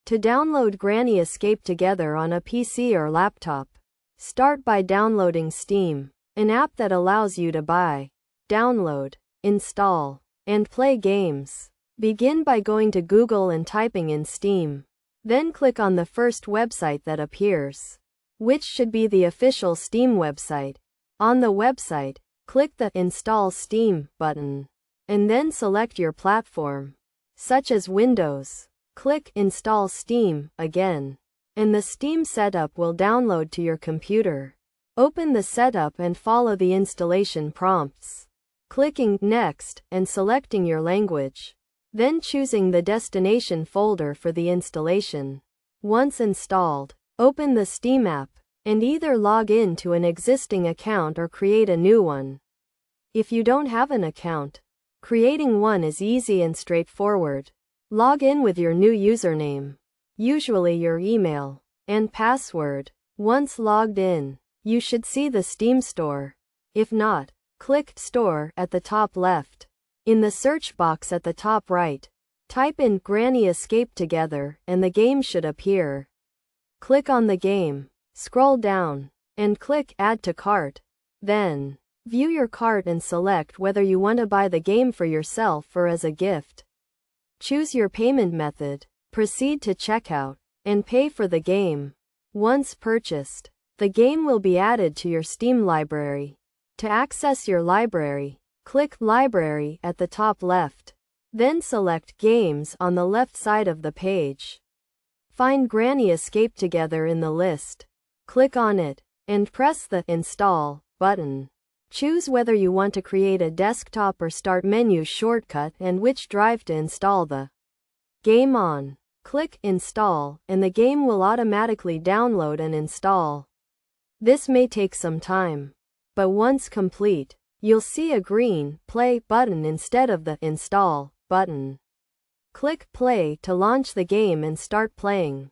To download Granny Escape Together on a PC or laptop, start by downloading Steam, an app that allows you to buy, download, install, and play games. Begin by going to Google and typing in Steam. Then click on the first website that appears, which should be the official Steam website. On the website, click the Install Steam button, and then select your platform, such as Windows. Click Install Steam again, and the Steam setup will download to your computer. Open the setup and follow the installation prompts, clicking Next and selecting your language, then choosing the destination folder for the installation. Once installed, open the Steam app, and either log in to an existing account or create a new one. If you don't have an account, creating one is easy and straightforward. Log in with your new username, usually your email, and password. Once logged in, you should see the Steam store. If not, click Store at the top left. In the search box at the top right, type in Granny Escape Together and the game should appear. Click on the game, scroll down, and click Add to Cart. Then, view your cart and select whether you want to buy the game for yourself or as a gift. Choose your payment method, proceed to checkout, and pay for the game. Once purchased, the game will be added to your Steam library. To access your library, click Library at the top left. Then select Games on the left side of the page. Find Granny Escape Together in the list. Click on it, and press the Install button. Choose whether you want to create a desktop or start menu shortcut and which drive to install the game on. Click Install, and the game will automatically download and install. This may take some time, but once complete, you'll see a green Play button instead of the Install button. Click Play to launch the game and start playing.